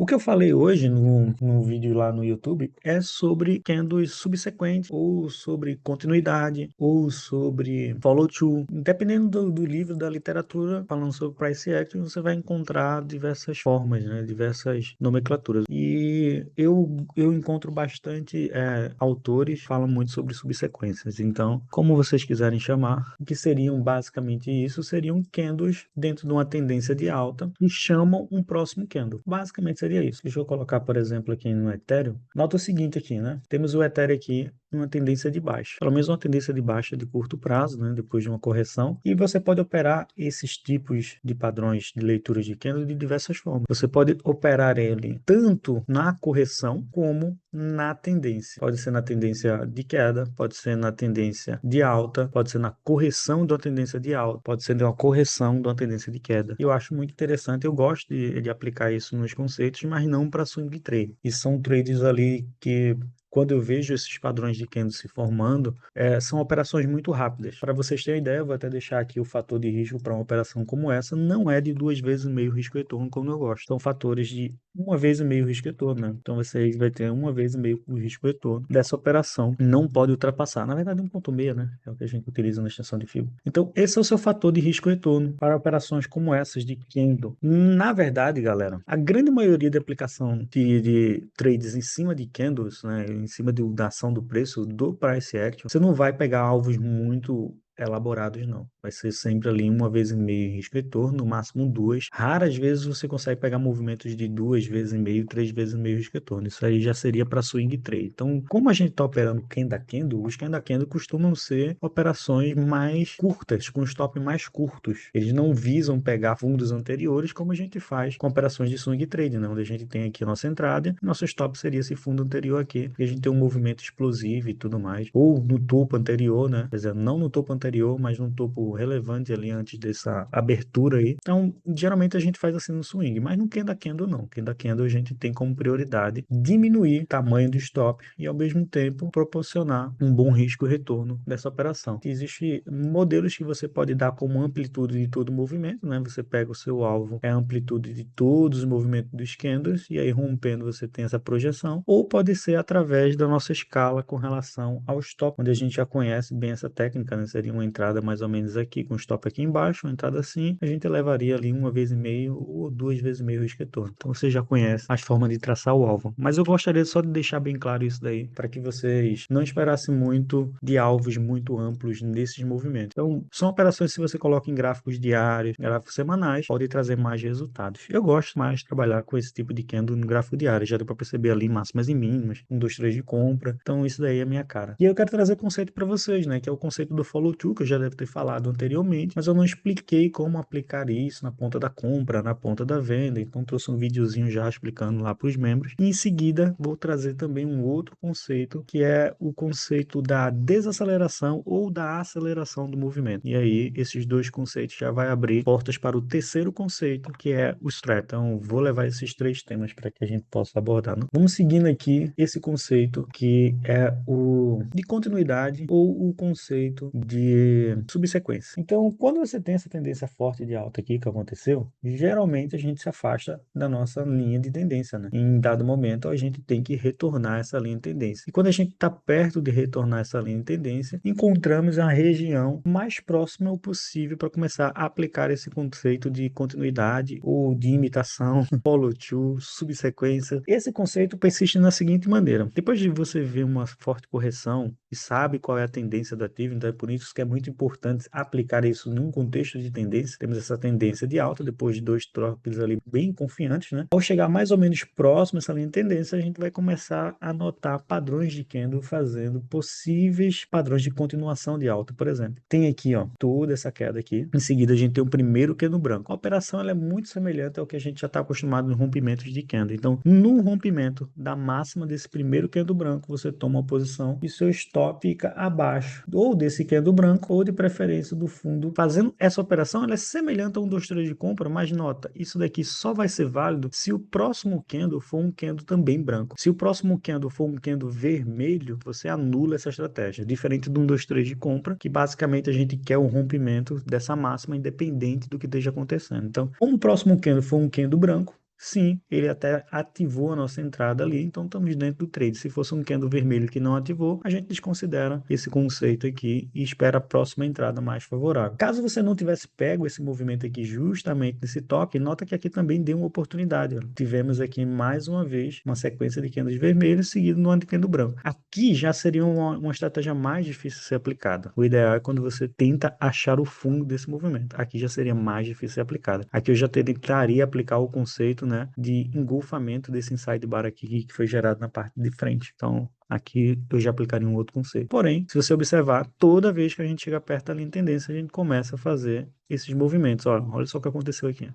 O que eu falei hoje no vídeo lá no YouTube é sobre candles subsequentes, ou sobre continuidade, ou sobre follow-through. Dependendo do livro, da literatura, falando sobre price action, você vai encontrar diversas formas, né? Diversas nomenclaturas. E eu encontro bastante autores que falam muito sobre subsequências. Então, como vocês quiserem chamar, o que seriam basicamente isso, seriam candles dentro de uma tendência de alta que chamam um próximo candle. Basicamente seria isso. Deixa eu colocar, por exemplo, aqui no Ethereum. Nota o seguinte aqui, né? Temos o Ethereum aqui uma tendência de baixa. Pelo menos uma tendência de baixa de curto prazo, né? Depois de uma correção. E você pode operar esses tipos de padrões de leitura de candle de diversas formas. Você pode operar ele tanto na correção como na tendência. Pode ser na tendência de queda, pode ser na tendência de alta, pode ser na correção de uma tendência de alta, pode ser uma correção de uma tendência de queda. Eu acho muito interessante, eu gosto de aplicar isso nos conceitos, mas não para swing trade. E são trades ali que quando eu vejo esses padrões de candle se formando, são operações muito rápidas. Para vocês terem ideia, eu vou até deixar aqui o fator de risco para uma operação como essa, não é de 2 vezes e meio risco retorno como eu gosto. São fatores de 1 vez e meio risco retorno, né? Então você vai ter 1 vez e meio o risco retorno dessa operação. Não pode ultrapassar. Na verdade, 1,6, né? É o que a gente utiliza na extensão de fibra. Então, esse é o seu fator de risco retorno para operações como essas de candle. Na verdade, galera, a grande maioria da aplicação de trades em cima de candles, né? Em cima da ação do preço, do price action, você não vai pegar alvos muito elaborados, não. Vai ser sempre ali 1 vez e meio risco retorno, no máximo duas. Raras vezes você consegue pegar movimentos de 2 vezes e meio, 3 vezes e meio risco retorno. Isso aí já seria para swing trade. Então, como a gente está operando candle a candle, os candle a candle costumam ser operações mais curtas, com stop mais curtos. Eles não visam pegar fundos anteriores, como a gente faz com operações de swing trade, né? Onde a gente tem aqui a nossa entrada, e nosso stop seria esse fundo anterior aqui, e a gente tem um movimento explosivo e tudo mais. Ou no topo anterior, né? Quer dizer, não no topo anterior, mas num topo relevante ali antes dessa abertura aí. Então, geralmente a gente faz assim no swing, mas no candle a candle não. Candle a candle a gente tem como prioridade diminuir o tamanho do stop e ao mesmo tempo proporcionar um bom risco e retorno dessa operação. Existem modelos que você pode dar como amplitude de todo o movimento, né? Você pega o seu alvo, é a amplitude de todos os movimentos dos candles e aí rompendo você tem essa projeção, ou pode ser através da nossa escala com relação ao stop, onde a gente já conhece bem essa técnica, né? Seria uma entrada mais ou menos aqui, com stop aqui embaixo, uma entrada assim, a gente levaria ali 1 vez e meio ou 2 vezes e meio risco retorno. Então você já conhece as formas de traçar o alvo. Mas eu gostaria só de deixar bem claro isso daí, para que vocês não esperassem muito de alvos muito amplos nesses movimentos. Então, são operações, se você coloca em gráficos diários, gráficos semanais, pode trazer mais resultados. Eu gosto mais de trabalhar com esse tipo de candle no gráfico diário, já deu para perceber ali máximas e mínimas, 2, 3 de compra. Então, isso daí é a minha cara. E eu quero trazer conceito para vocês, né, que é o conceito do follow through, que eu já devo ter falado anteriormente, mas eu não expliquei como aplicar isso na ponta da compra, na ponta da venda. Então, trouxe um videozinho já explicando lá para os membros. E em seguida, vou trazer também um outro conceito, que é o conceito da desaceleração ou da aceleração do movimento. E aí, esses dois conceitos já vai abrir portas para o terceiro conceito, que é o strap. Então, vou levar esses três temas para que a gente possa abordar, né? Vamos seguindo aqui esse conceito que é o de continuidade ou o conceito de subsequência. Então, quando você tem essa tendência forte de alta aqui que aconteceu, geralmente a gente se afasta da nossa linha de tendência, né? Em dado momento, a gente tem que retornar essa linha de tendência. E quando a gente está perto de retornar essa linha de tendência, encontramos a região mais próxima possível para começar a aplicar esse conceito de continuidade ou de imitação, follow-through, subsequência. Esse conceito persiste na seguinte maneira: depois de você ver uma forte correção e sabe qual é a tendência do ativo, então é por isso que é muito importante aplicar isso num contexto de tendência. Temos essa tendência de alta depois de dois toques ali bem confiantes, né? Ao chegar mais ou menos próximo a essa linha de tendência, a gente vai começar a notar padrões de candle fazendo possíveis padrões de continuação de alta, por exemplo. Tem aqui, ó, toda essa queda aqui. Em seguida, a gente tem o primeiro candle branco. A operação ela é muito semelhante ao que a gente já está acostumado nos rompimentos de candle. Então, no rompimento da máxima desse primeiro candle branco, você toma uma posição e seu stop fica abaixo ou desse candle branco ou de preferência do fundo. Fazendo essa operação, ela é semelhante a um 2, 3 de compra, mas nota, isso daqui só vai ser válido se o próximo candle for um candle também branco. Se o próximo candle for um candle vermelho, você anula essa estratégia. Diferente de um 2, 3 de compra, que basicamente a gente quer o rompimento dessa máxima independente do que esteja acontecendo. Então, como o próximo candle for um candle branco, sim, ele até ativou a nossa entrada ali, então estamos dentro do trade. Se fosse um candle vermelho que não ativou, a gente desconsidera esse conceito aqui e espera a próxima entrada mais favorável. Caso você não tivesse pego esse movimento aqui justamente nesse toque, nota que aqui também deu uma oportunidade. Ó. Tivemos aqui mais uma vez uma sequência de candles vermelhos seguido no candle branco. Aqui já seria uma estratégia mais difícil de ser aplicada. O ideal é quando você tenta achar o fundo desse movimento. Aqui já seria mais difícil de ser aplicada. Aqui eu já tentaria aplicar o conceito, né, de engolfamento desse inside bar aqui que foi gerado na parte de frente. Então, aqui eu já aplicaria um outro conceito. Porém, se você observar, toda vez que a gente chega perto da linha de tendência, a gente começa a fazer esses movimentos. Olha só o que aconteceu aqui.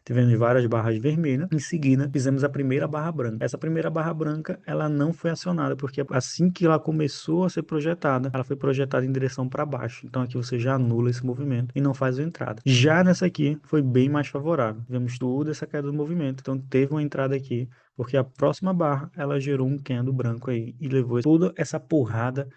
Tivemos várias barras vermelhas. Em seguida, fizemos a primeira barra branca. Essa primeira barra branca, ela não foi acionada, porque assim que ela começou a ser projetada, ela foi projetada em direção para baixo. Então aqui você já anula esse movimento e não faz a entrada. Já nessa aqui, foi bem mais favorável. Tivemos toda essa queda do movimento. Então teve uma entrada aqui, porque a próxima barra, ela gerou um candle branco aí e levou toda essa porrada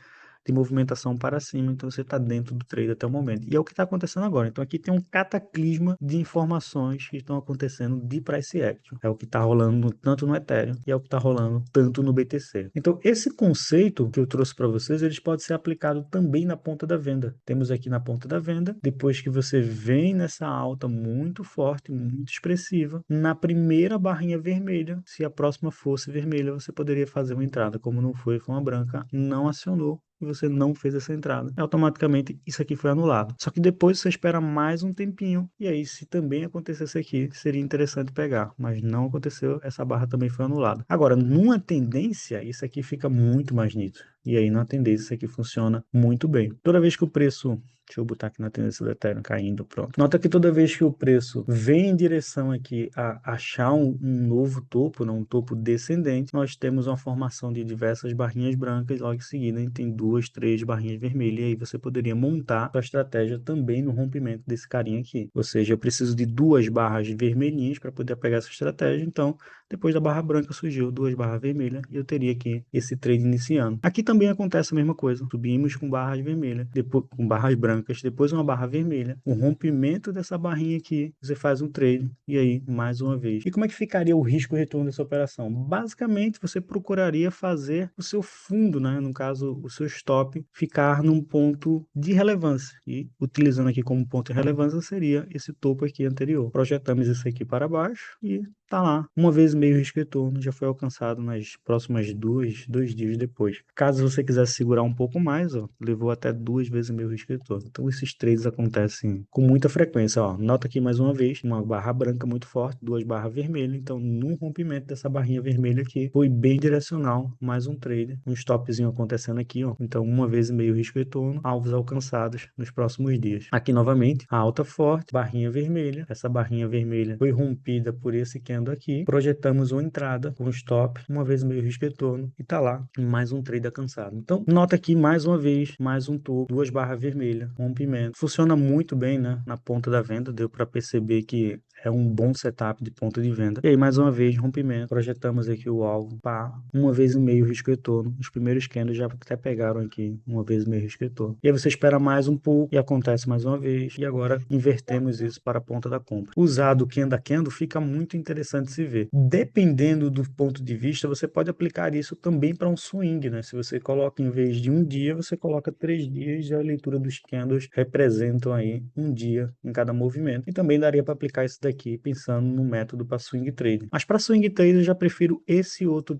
de movimentação para cima, então você está dentro do trade até o momento. E é o que está acontecendo agora. Então aqui tem um cataclisma de informações que estão acontecendo de price action. É o que está rolando tanto no Ethereum e é o que está rolando tanto no BTC. Então esse conceito que eu trouxe para vocês, eles podem ser aplicados também na ponta da venda. Temos aqui na ponta da venda, depois que você vem nessa alta muito forte, muito expressiva, na primeira barrinha vermelha, se a próxima fosse vermelha, você poderia fazer uma entrada. Como não foi uma branca, não acionou e você não fez essa entrada. Automaticamente isso aqui foi anulado. Só que depois você espera mais um tempinho e aí se também acontecesse aqui, seria interessante pegar, mas não aconteceu, essa barra também foi anulada. Agora, numa tendência, isso aqui fica muito mais nítido. E aí na tendência isso aqui funciona muito bem. Toda vez que o preço deixa eu botar aqui na tendência do Ethereum caindo, pronto. Nota que toda vez que o preço vem em direção aqui a achar um novo topo, um topo descendente, nós temos uma formação de diversas barrinhas brancas, logo em seguida a gente tem 2, 3 barrinhas vermelhas, e aí você poderia montar a estratégia também no rompimento desse carinha aqui. Ou seja, eu preciso de 2 barras vermelhinhas para poder pegar essa estratégia, então depois da barra branca surgiu 2 barras vermelhas e eu teria aqui esse trade iniciando. Aqui também acontece a mesma coisa, subimos com barras vermelhas, depois com barras brancas, depois uma barra vermelha, o rompimento dessa barrinha aqui, você faz um trade e aí mais uma vez. E como é que ficaria o risco e retorno dessa operação? Basicamente, você procuraria fazer o seu fundo, né, no caso, o seu stop, ficar num ponto de relevância. E utilizando aqui como ponto de relevância seria esse topo aqui anterior. Projetamos isso aqui para baixo e tá lá. Uma vez meio risco e retorno já foi alcançado nas próximas dois dias depois. Caso você quisesse segurar um pouco mais, ó, levou até 2 vezes meio risco e retorno. Então esses trades acontecem com muita frequência, ó. Nota aqui mais uma vez, uma barra branca muito forte, 2 barras vermelhas. Então no rompimento dessa barrinha vermelha aqui, foi bem direcional, mais um trade, um stopzinho acontecendo aqui, ó. Então uma vez meio risco e retorno, alvos alcançados nos próximos dias. Aqui novamente, a alta forte, barrinha vermelha. Essa barrinha vermelha foi rompida por esse candle aqui. Projetamos uma entrada com stop, uma vez meio risco e retorno e tá lá mais um trade alcançado. Então nota aqui mais uma vez, mais um topo, 2 barras vermelhas, rompimento. Funciona muito bem, né? Na ponta da venda, deu para perceber que é um bom setup de ponto de venda. E aí, mais uma vez, rompimento. Projetamos aqui o alvo para uma vez e meio risco retorno. Os primeiros candles já até pegaram aqui uma vez e meio risco retorno. E aí você espera mais um pouco e acontece mais uma vez. E agora invertemos isso para a ponta da compra. Usado candle a candle fica muito interessante se ver. Dependendo do ponto de vista, você pode aplicar isso também para um swing, né? Se você coloca em vez de um dia, você coloca 3 dias e a leitura dos candles representam aí um dia em cada movimento. E também daria para aplicar isso daqui pensando no método para swing trade. Mas para swing trade eu já prefiro esse outro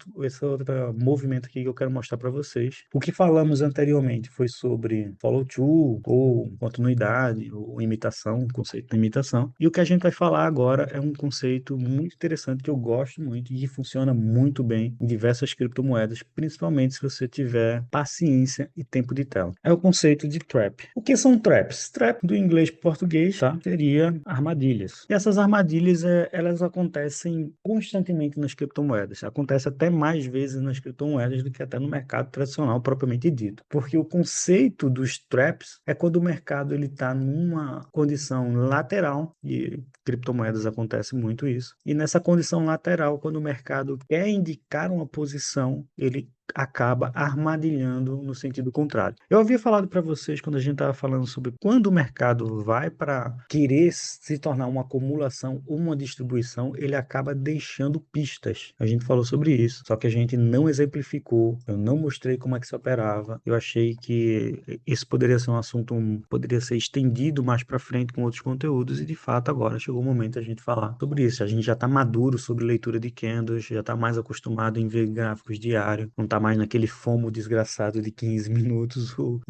movimento aqui que eu quero mostrar para vocês. O que falamos anteriormente foi sobre follow through ou continuidade ou imitação, conceito de imitação. E o que a gente vai falar agora é um conceito muito interessante que eu gosto muito e que funciona muito bem em diversas criptomoedas, principalmente se você tiver paciência e tempo de tela. É o conceito de trap. O que são traps? Trap do inglês para português, tá? Seria armadilhas. E essas armadilhas, elas acontecem constantemente nas criptomoedas. Acontece até mais vezes nas criptomoedas do que até no mercado tradicional propriamente dito. Porque o conceito dos traps é quando o mercado ele está numa condição lateral, e criptomoedas acontece muito isso. E nessa condição lateral, quando o mercado quer indicar uma posição, ele acaba armadilhando no sentido contrário. Eu havia falado para vocês quando a gente estava falando sobre quando o mercado vai para querer se tornar uma acumulação ou uma distribuição, ele acaba deixando pistas. A gente falou sobre isso, só que a gente não exemplificou, eu não mostrei como é que se operava. Eu achei que isso poderia ser um assunto, poderia ser estendido mais para frente com outros conteúdos e de fato agora chegou o momento de a gente falar sobre isso. A gente já está maduro sobre leitura de candles, já está mais acostumado em ver gráficos diários, não está mais naquele FOMO desgraçado de 15 minutos ou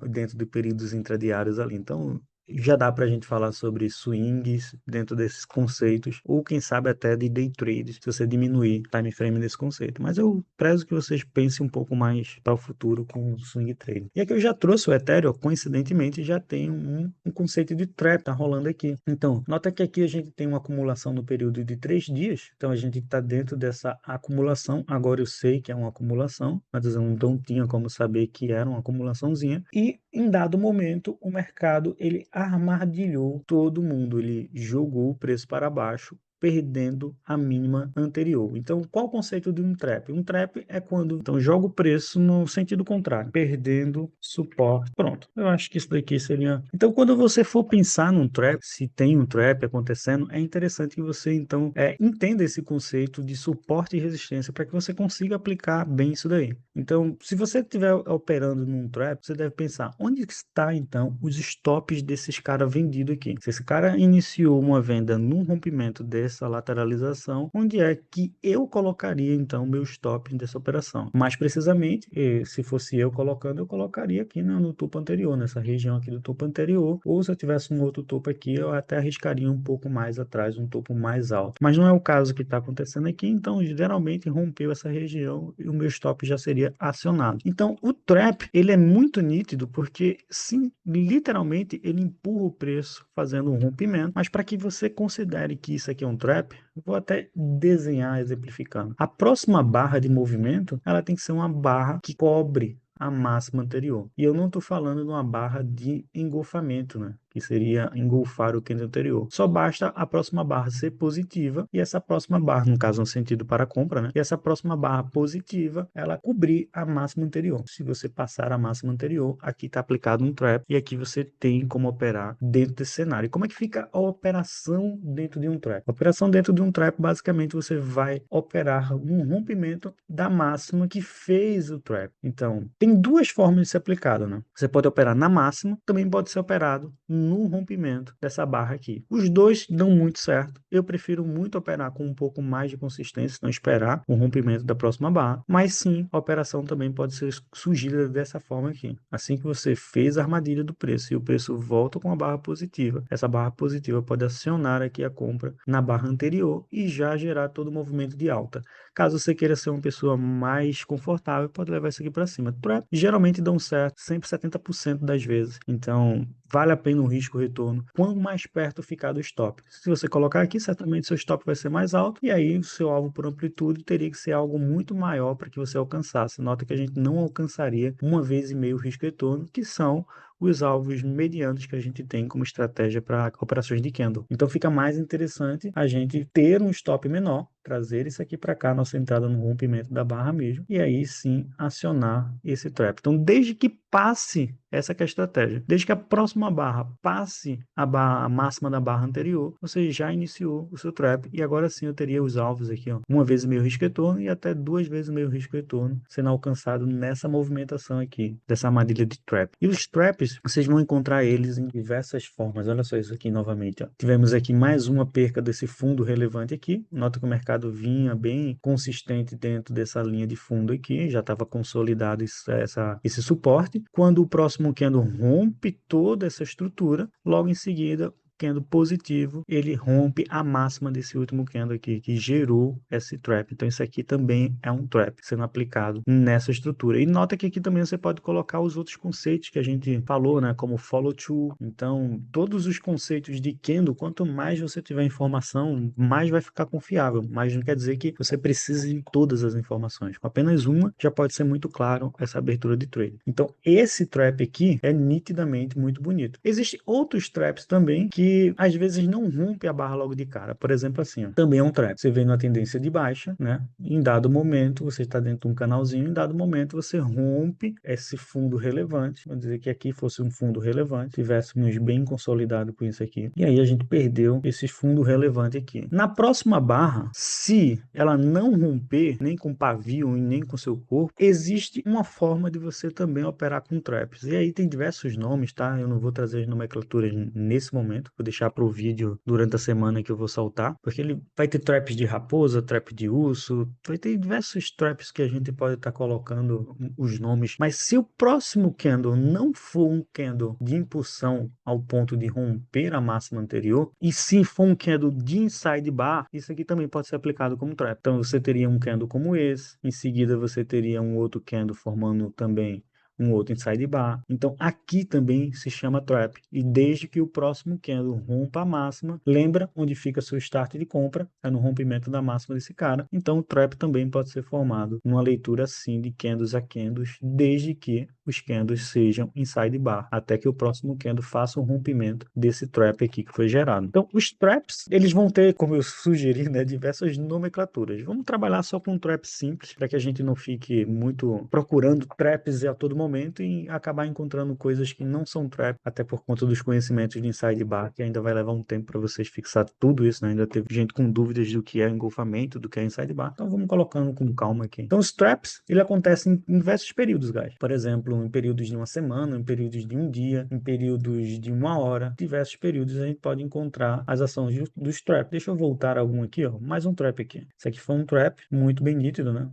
dentro de períodos intradiários ali. Então, já dá para a gente falar sobre swings dentro desses conceitos, ou quem sabe até de day trades, se você diminuir o time frame desse conceito. Mas eu prezo que vocês pensem um pouco mais para o futuro com o swing trading. E aqui eu já trouxe o Ethereum, coincidentemente já tem um conceito de trap tá rolando aqui. Então, nota que aqui a gente tem uma acumulação no período de 3 dias, então a gente está dentro dessa acumulação. Agora eu sei que é uma acumulação, mas eu não tinha como saber que era uma acumulaçãozinha. E em dado momento, o mercado ele armadilhou todo mundo, ele jogou o preço para baixo, perdendo a mínima anterior. Então, qual o conceito de um trap? Um trap é quando então joga o preço no sentido contrário, perdendo suporte. Pronto. Eu acho que isso daqui seria. Então, quando você for pensar num trap, se tem um trap acontecendo, é interessante que você então entenda esse conceito de suporte e resistência para que você consiga aplicar bem isso daí. Então, se você estiver operando num trap, você deve pensar onde está então os stops desses caras vendidos aqui. Se esse cara iniciou uma venda num rompimento dessa lateralização, onde é que eu colocaria então meu stop dessa operação? Mais precisamente, se fosse eu colocando, eu colocaria aqui no topo anterior, nessa região aqui do topo anterior, ou se eu tivesse um outro topo aqui, eu até arriscaria um pouco mais atrás, um topo mais alto. Mas não é o caso que está acontecendo aqui, então geralmente rompeu essa região e o meu stop já seria acionado. Então o trap ele é muito nítido porque sim, literalmente ele empurra o preço fazendo um rompimento, mas para que você considere que isso aqui é um trap, eu vou até desenhar exemplificando. A próxima barra de movimento ela tem que ser uma barra que cobre a máxima anterior. E eu não estou falando de uma barra de engolfamento, né? Que seria engolfar o candle anterior. Só basta a próxima barra ser positiva e essa próxima barra, no caso no sentido para a compra, né? E essa próxima barra positiva, ela cobrir a máxima anterior. Se você passar a máxima anterior, aqui está aplicado um trap e aqui você tem como operar dentro desse cenário. E como é que fica a operação dentro de um trap? A operação dentro de um trap, basicamente, você vai operar um rompimento da máxima que fez o trap. Então, tem duas formas de ser aplicado, né? Você pode operar na máxima, também pode ser operado no rompimento dessa barra aqui. Os dois dão muito certo. Eu prefiro muito operar com um pouco mais de consistência, não esperar o rompimento da próxima barra, mas sim, a operação também pode ser surgida dessa forma aqui. Assim que você fez a armadilha do preço e o preço volta com a barra positiva, essa barra positiva pode acionar aqui a compra na barra anterior e já gerar todo o movimento de alta. Caso você queira ser uma pessoa mais confortável, pode levar isso aqui para cima. Trap geralmente dão certo, sempre 70% das vezes. Então, vale a pena o risco-retorno. Quanto mais perto ficar do stop. Se você colocar aqui, certamente seu stop vai ser mais alto e aí o seu alvo por amplitude teria que ser algo muito maior para que você alcançasse. Nota que a gente não alcançaria 1,5 vezes o risco-retorno, que são os alvos medianos que a gente tem como estratégia para operações de candle. Então fica mais interessante a gente ter um stop menor, trazer isso aqui para cá, nossa entrada no rompimento da barra mesmo, e aí sim acionar esse trap. Então desde que passe, essa que é a estratégia, desde que a próxima barra passe a máxima da barra anterior, você já iniciou o seu trap, e agora sim eu teria os alvos aqui, ó, 1 vezes o risco-retorno e até 2 vezes o risco-retorno sendo alcançado nessa movimentação aqui, dessa armadilha de trap. E os traps, vocês vão encontrar eles em diversas formas. Olha só isso aqui novamente, ó. Tivemos aqui mais uma perca desse fundo relevante aqui, nota que o mercado vinha bem consistente dentro dessa linha de fundo aqui, já estava consolidado esse suporte. Quando o próximo candle rompe toda essa estrutura, logo em seguida candle positivo, ele rompe a máxima desse último candle aqui, que gerou esse trap. Então isso aqui também é um trap sendo aplicado nessa estrutura. E nota que aqui também você pode colocar os outros conceitos que a gente falou, né, como follow through. Então, todos os conceitos de candle, quanto mais você tiver informação, mais vai ficar confiável. Mas não quer dizer que você precise de todas as informações. Com apenas uma, já pode ser muito claro essa abertura de trade. Então, esse trap aqui é nitidamente muito bonito. Existem outros traps também que que às vezes não rompe a barra logo de cara. Por exemplo, assim, ó, também é um trap. Você vem numa tendência de baixa, né? Em dado momento, você está dentro de um canalzinho, em dado momento você rompe esse fundo relevante. Vamos dizer que aqui fosse um fundo relevante, tivéssemos bem consolidado com isso aqui. E aí a gente perdeu esse fundo relevante aqui. Na próxima barra, se ela não romper nem com pavio e nem com seu corpo, existe uma forma de você também operar com traps. E aí tem diversos nomes, tá? Eu não vou trazer as nomenclaturas nesse momento, vou deixar para o vídeo durante a semana que eu vou soltar, porque ele vai ter traps de raposa, trap de urso, vai ter diversos traps que a gente pode estar colocando os nomes. Mas se o próximo candle não for um candle de impulsão ao ponto de romper a máxima anterior, e se for um candle de inside bar, isso aqui também pode ser aplicado como trap. Então você teria um candle como esse, em seguida você teria um outro candle formando também um outro inside bar. Então aqui também se chama trap. E desde que o próximo candle rompa a máxima, lembra onde fica seu start de compra, é no rompimento da máxima desse cara. Então o trap também pode ser formado numa leitura assim de candles a candles, desde que os candles sejam inside bar, até que o próximo candle faça o rompimento desse trap aqui que foi gerado. Então os traps, eles vão ter, como eu sugeri, né, diversas nomenclaturas. Vamos trabalhar só com um trap simples, para que a gente não fique muito procurando traps a todo momento e acabar encontrando coisas que não são trap, até por conta dos conhecimentos de inside bar, que ainda vai levar um tempo para vocês fixar tudo isso, né? Ainda teve gente com dúvidas do que é engolfamento, do que é inside bar. Então vamos colocando com calma aqui. Então os traps, ele acontece em diversos períodos, guys. Por exemplo, em períodos de uma semana, em períodos de um dia, em períodos de uma hora, diversos períodos a gente pode encontrar as ações dos traps. Deixa eu voltar algum aqui, ó. Mais um trap aqui. Esse aqui foi um trap muito bem nítido, né?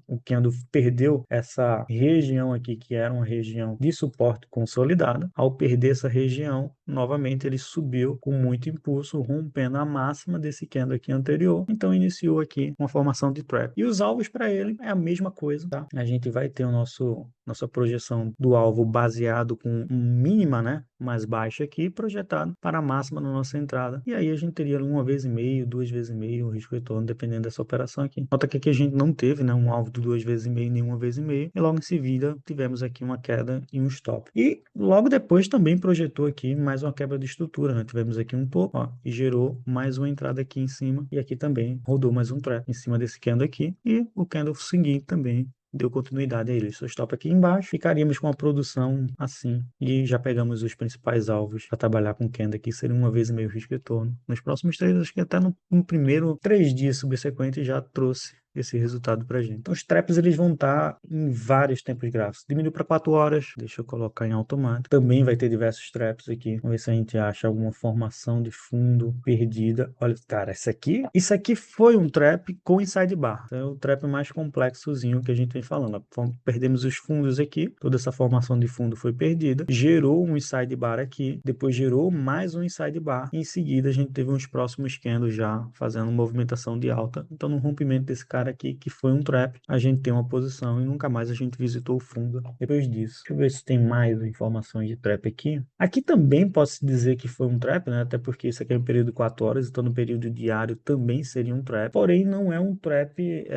O candle perdeu essa região aqui, que era uma região de suporte consolidada. Ao perder essa região, novamente ele subiu com muito impulso, rompendo a máxima desse candle aqui anterior. Então iniciou aqui uma formação de trap. E os alvos para ele é a mesma coisa, tá? A gente vai ter nossa projeção do alvo baseado com um mínima, né, mais baixa aqui, projetado para a máxima na nossa entrada. E aí a gente teria uma vez e meio, duas vezes e meio, um risco retorno, dependendo dessa operação aqui. Nota que aqui a gente não teve, né, um alvo de duas vezes e meio, nem uma vez e meio. E logo em seguida tivemos aqui uma queda e um stop. E logo depois também projetou aqui mais uma quebra de estrutura, né? Tivemos aqui um topo, ó, e gerou mais uma entrada aqui em cima. E aqui também rodou mais um trap em cima desse candle aqui. E o candle seguinte também deu continuidade a ele. Só stop aqui embaixo, ficaríamos com a produção assim, e já pegamos os principais alvos para trabalhar com Kenda aqui, seria uma vez e meio risco retorno. Nos próximos três, acho que até no primeiro 3 dias subsequentes já trouxe esse resultado para gente. Então os traps eles vão estar em vários tempos gráficos. Diminuiu para 4 horas, deixa eu colocar em automático. Também vai ter diversos traps aqui. Vamos ver se a gente acha alguma formação de fundo perdida. Olha, cara, isso aqui foi um trap com inside bar. Então, é o trap mais complexozinho que a gente vem falando. Perdemos os fundos aqui, toda essa formação de fundo foi perdida, gerou um inside bar aqui, depois gerou mais um inside bar, e em seguida a gente teve uns próximos candles já fazendo movimentação de alta. Então no rompimento desse cara aqui, que foi um trap, a gente tem uma posição e nunca mais a gente visitou o fundo depois disso. Deixa eu ver se tem mais informações de trap aqui. Aqui também posso dizer que foi um trap, né? Até porque isso aqui é um período de 4 horas, então no período diário também seria um trap, porém não é um trap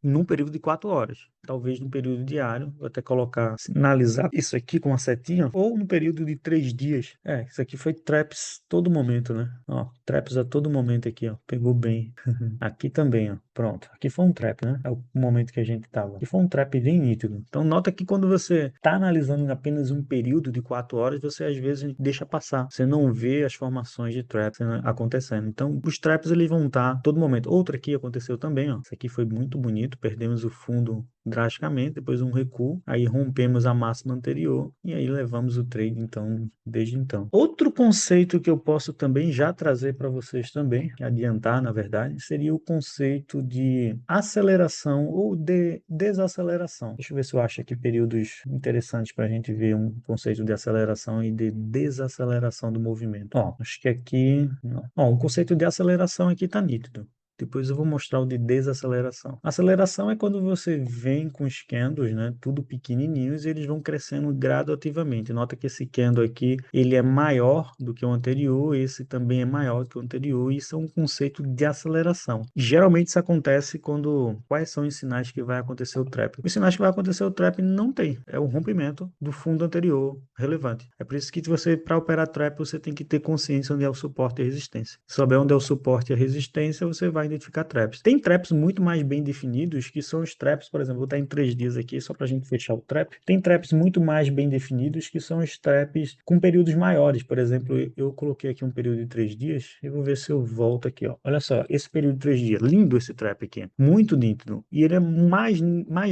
num período de 4 horas. Talvez no período diário, vou até colocar, sinalizar isso aqui com uma setinha, ou no período de 3 dias. Isso aqui foi traps todo momento, né? Ó, traps a todo momento aqui, ó. Pegou bem. Aqui também, ó. Pronto. Aqui foi um trap, né? É o momento que a gente tava. Aqui foi um trap bem nítido. Então nota que quando você tá analisando em apenas um período de 4 horas, você às vezes deixa passar. Você não vê as formações de traps acontecendo. Então os traps eles vão estar todo momento. Outro aqui aconteceu também, ó. Isso aqui foi muito bonito. Perdemos o fundo drasticamente, depois um recuo, aí rompemos a máxima anterior e aí levamos o trade então, desde então. Outro conceito que eu posso também já trazer para vocês também, adiantar na verdade, seria o conceito de aceleração ou de desaceleração. Deixa eu ver se eu acho aqui períodos interessantes para a gente ver um conceito de aceleração e de desaceleração do movimento. Ó, acho que aqui, não. Ó, o conceito de aceleração aqui está nítido. depois eu vou mostrar o de desaceleração. Aceleração é quando você vem com os candles, né, tudo pequenininhos, e eles vão crescendo gradativamente. Nota que esse candle aqui, ele é maior do que o anterior, esse também é maior do que o anterior, e isso é um conceito de aceleração. Geralmente isso acontece quando... Quais são os sinais que vai acontecer o trap? Os sinais que vai acontecer o trap não tem, é o rompimento do fundo anterior relevante. É por isso que você, para operar trap, você tem que ter consciência onde é o suporte e a resistência. Se souber onde é o suporte e a resistência, você vai identificar traps. Tem traps muito mais bem definidos, que são os traps, por exemplo, vou estar em 3 dias aqui, só para a gente fechar o trap. Tem traps muito mais bem definidos, que são os traps com períodos maiores. Por exemplo, eu coloquei aqui um período de 3 dias, e vou ver se eu volto aqui, ó. Olha só, esse período de 3 dias, lindo esse trap aqui, muito nítido. E ele é mais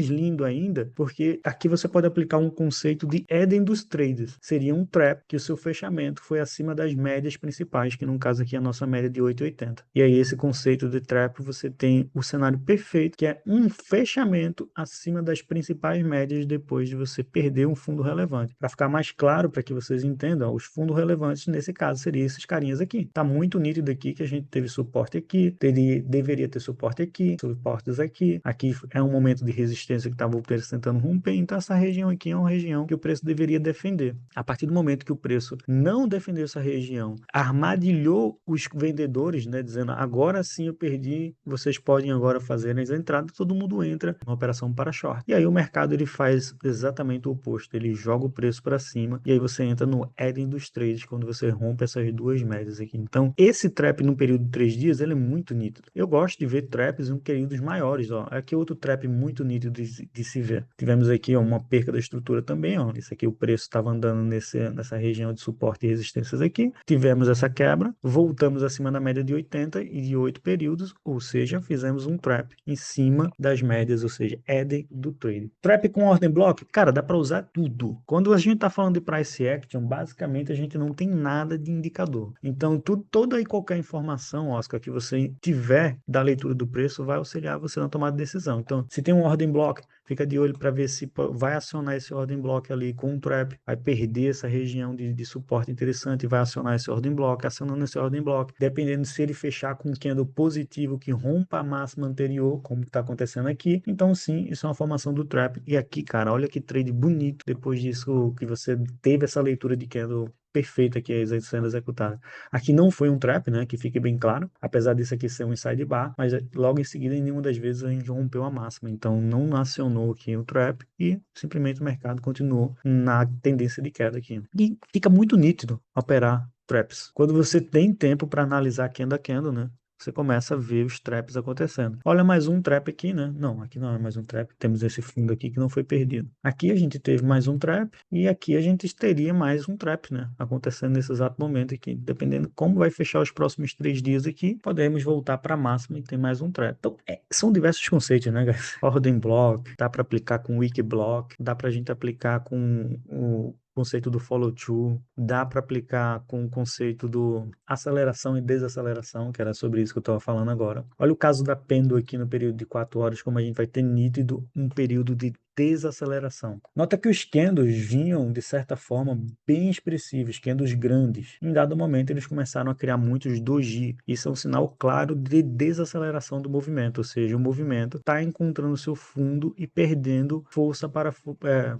lindo ainda, porque aqui você pode aplicar um conceito de Éden dos traders. Seria um trap que o seu fechamento foi acima das médias principais, que no caso aqui é a nossa média de 8,80. E aí esse conceito de trap, você tem o cenário perfeito, que é um fechamento acima das principais médias depois de você perder um fundo relevante. Para ficar mais claro, para que vocês entendam, os fundos relevantes nesse caso seriam esses carinhas aqui. Tá muito nítido aqui que a gente teve suporte aqui, deveria ter suporte aqui, suportes aqui. Aqui é um momento de resistência que estava o preço tentando romper, então essa região aqui é uma região que o preço deveria defender. A partir do momento que o preço não defendeu essa região, armadilhou os vendedores, né, dizendo agora sim eu perdi, vocês podem agora fazer as entradas, todo mundo entra na operação para short. E aí o mercado ele faz exatamente o oposto, ele joga o preço para cima e aí você entra no Éden dos trades quando você rompe essas duas médias aqui. Então esse trap no período de 3 dias ele é muito nítido. Eu gosto de ver traps em períodos maiores, ó. Aqui outro trap muito nítido de se ver. Tivemos aqui ó, uma perca da estrutura também, ó. Isso aqui o preço estava andando nessa região de suporte e resistências aqui. Tivemos essa quebra, voltamos acima da média de 80 e de 8 períodos, ou seja, fizemos um trap em cima das médias, ou seja, Éden do trade. Trap com ordem block, cara, dá para usar tudo. Quando a gente está falando de price action, basicamente a gente não tem nada de indicador. Então, toda e qualquer informação, Oscar, que você tiver da leitura do preço vai auxiliar você na tomada de decisão. Então, se tem um ordem block, fica de olho para ver se vai acionar esse ordem block ali com um trap, vai perder essa região de suporte interessante, vai acionar esse ordem block, acionando esse ordem block, dependendo se ele fechar com um candle positivo que rompa a máxima anterior, como está acontecendo aqui, então sim, isso é uma formação do trap. E aqui, cara, olha que trade bonito depois disso que você teve essa leitura de candle perfeita aqui sendo executada. Aqui não foi um trap, né, que fique bem claro, apesar disso aqui ser um inside bar, mas logo em seguida em nenhuma das vezes a gente rompeu a máxima, então não acionou aqui o trap e simplesmente o mercado continuou na tendência de queda aqui. E fica muito nítido operar traps. Quando você tem tempo para analisar candle a candle, né, você começa a ver os traps acontecendo. Olha mais um trap aqui, né? Não, aqui não é mais um trap. Temos esse fundo aqui que não foi perdido. Aqui a gente teve mais um trap e aqui a gente teria mais um trap, né? Acontecendo nesse exato momento aqui. Dependendo como vai fechar os próximos 3 dias aqui, podemos voltar para a máxima e ter mais um trap. Então, são diversos conceitos, né, guys? Ordem block, dá para aplicar com wiki block, dá para a gente aplicar com o conceito do follow through, dá para aplicar com o conceito do aceleração e desaceleração, que era sobre isso que eu estava falando agora. Olha o caso da pêndulo aqui no período de 4 horas, como a gente vai ter nítido um período de desaceleração. Nota que os candles vinham, de certa forma, bem expressivos, candles grandes. Em dado momento, eles começaram a criar muitos doji. Isso é um sinal claro de desaceleração do movimento, ou seja, o movimento está encontrando seu fundo e perdendo força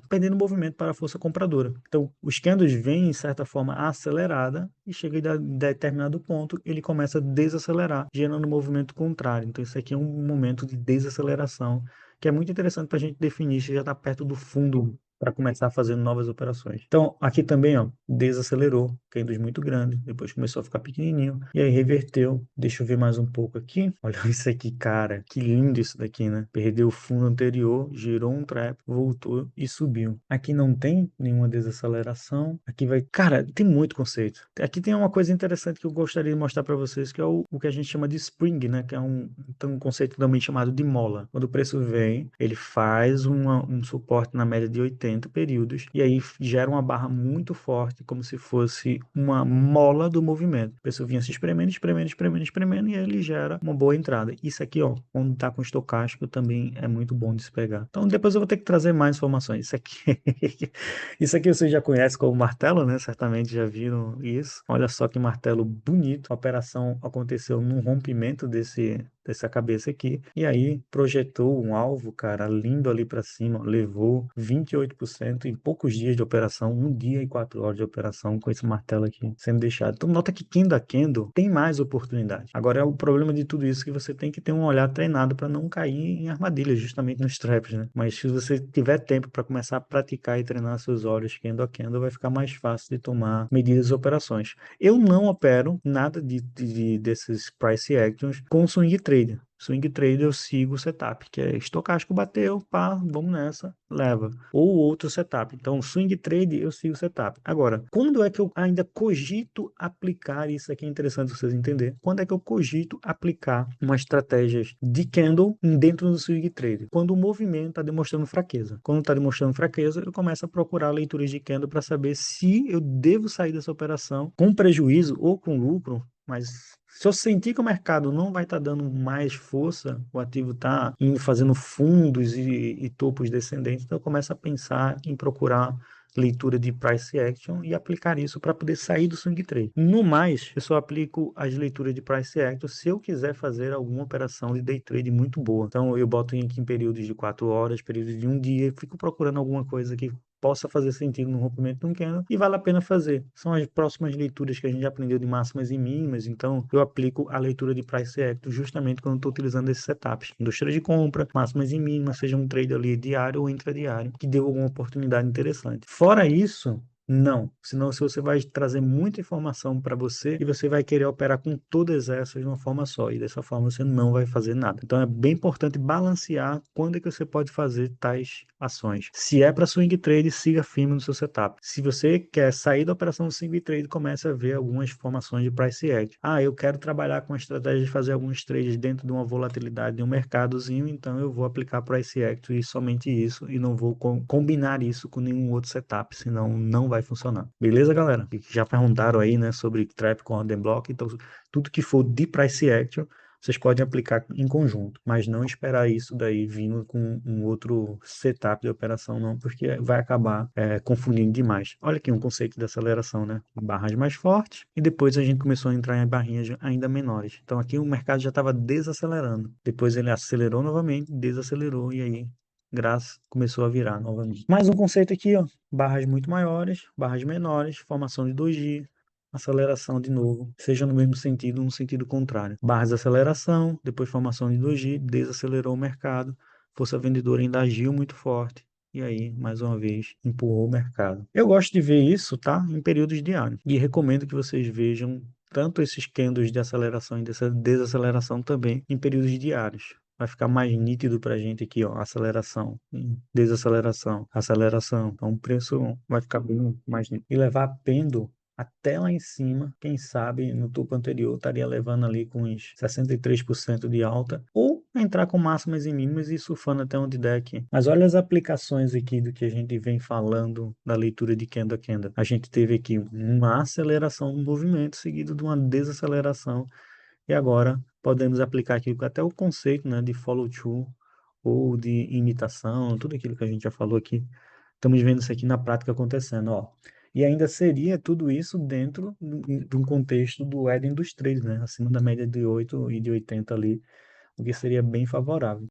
perdendo movimento para a força compradora. Então, os candles vêm, em certa forma, acelerada e chega em determinado ponto, ele começa a desacelerar, gerando um movimento contrário. Então, isso aqui é um momento de desaceleração que é muito interessante para a gente definir se já está perto do fundo para começar a fazer novas operações. Então, aqui também, ó, desacelerou, candles muito grande, depois começou a ficar pequenininho, e aí reverteu. Deixa eu ver mais um pouco aqui. Olha isso aqui, cara, que lindo isso daqui, né? Perdeu o fundo anterior, girou um trap, voltou e subiu. Aqui não tem nenhuma desaceleração. Aqui vai... Cara, tem muito conceito. Aqui tem uma coisa interessante que eu gostaria de mostrar para vocês, que é o que a gente chama de spring, né? Que é um conceito também chamado de mola. Quando o preço vem, ele faz um suporte na média de 80 períodos e aí gera uma barra muito forte, como se fosse uma mola do movimento. O preço vinha se espremendo, espremendo, espremendo, espremendo e aí ele gera uma boa entrada. Isso aqui, ó, quando tá com estocástico também é muito bom de se pegar. Então depois eu vou ter que trazer mais informações. Isso aqui, isso aqui vocês já conhecem como martelo, né? Certamente já viram isso. Olha só que martelo bonito. A operação aconteceu num rompimento dessa cabeça aqui, e aí projetou um alvo, cara, lindo ali para cima, levou 28% em poucos dias de operação, 1 dia e 4 horas de operação com esse martelo aqui sendo deixado. Então nota que candle a candle tem mais oportunidade. Agora é o problema de tudo isso que você tem que ter um olhar treinado para não cair em armadilhas, justamente nos traps, né? Mas se você tiver tempo para começar a praticar e treinar seus olhos candle a candle, vai ficar mais fácil de tomar medidas e operações. Eu não opero nada desses price actions com swing trade. Swing trade eu sigo o setup, que é estocástico bateu, pá, vamos nessa, leva. Ou outro setup. Então, swing trade eu sigo o setup. Agora, quando é que eu ainda cogito aplicar, isso aqui é interessante vocês entenderem, quando é que eu cogito aplicar uma estratégia de candle dentro do swing trade? Quando o movimento está demonstrando fraqueza. Quando está demonstrando fraqueza, eu começo a procurar leituras de candle para saber se eu devo sair dessa operação com prejuízo ou com lucro, mas se eu sentir que o mercado não vai estar dando mais força, o ativo está fazendo fundos e topos descendentes, então eu começo a pensar em procurar leitura de price action e aplicar isso para poder sair do swing trade. No mais, eu só aplico as leituras de price action se eu quiser fazer alguma operação de day trade muito boa. Então eu boto aqui em períodos de 4 horas, períodos de 1 dia, fico procurando alguma coisa que possa fazer sentido no rompimento de um candle e vale a pena fazer. São as próximas leituras que a gente aprendeu de máximas e mínimas, então eu aplico a leitura de price action justamente quando estou utilizando esses setups. Indústria de compra, máximas e mínimas, seja um trade ali diário ou intradiário, que deu alguma oportunidade interessante. Fora isso, não, senão se você vai trazer muita informação para você e você vai querer operar com todas essas de uma forma só, e dessa forma você não vai fazer nada. Então é bem importante balancear quando é que você pode fazer tais ações. Se é para swing trade, siga firme no seu setup. Se você quer sair da operação do swing trade, comece a ver algumas formações de price action. Eu quero trabalhar com a estratégia de fazer alguns trades dentro de uma volatilidade de um mercadozinho, então eu vou aplicar price action e somente isso, e não vou combinar isso com nenhum outro setup, senão não vai funcionar. Beleza, galera? E já perguntaram aí, né, sobre trap com order block, então tudo que for de price action, vocês podem aplicar em conjunto, mas não esperar isso daí vindo com um outro setup de operação, não, porque vai acabar confundindo demais. Olha aqui um conceito de aceleração, né? Barras mais fortes e depois a gente começou a entrar em barrinhas ainda menores. Então aqui o mercado já estava desacelerando. Depois ele acelerou novamente, desacelerou e aí começou a virar novamente. Mais um conceito aqui, ó. Barras muito maiores, barras menores, formação de doji, aceleração de novo, seja no mesmo sentido, no sentido contrário. Barras de aceleração, depois formação de doji, desacelerou o mercado, força vendedora ainda agiu muito forte. E aí, mais uma vez, empurrou o mercado. Eu gosto de ver isso, tá? Em períodos diários. E recomendo que vocês vejam tanto esses candles de aceleração e dessa desaceleração também em períodos diários. Vai ficar mais nítido pra gente aqui, ó, aceleração, desaceleração, aceleração. Então o preço vai ficar bem mais nítido. E levar pêndulo até lá em cima, quem sabe no topo anterior estaria levando ali com uns 63% de alta, ou entrar com máximas e mínimas e surfando até onde der aqui. Mas olha as aplicações aqui do que a gente vem falando da leitura de candle a candle. A gente teve aqui uma aceleração do movimento seguido de uma desaceleração. E agora podemos aplicar aqui até o conceito, né, de follow-through ou de imitação, tudo aquilo que a gente já falou aqui. Estamos vendo isso aqui na prática acontecendo, ó. E ainda seria tudo isso dentro de um contexto do Eden dos trades, né? Acima da média de 8 e de 80 ali, o que seria bem favorável.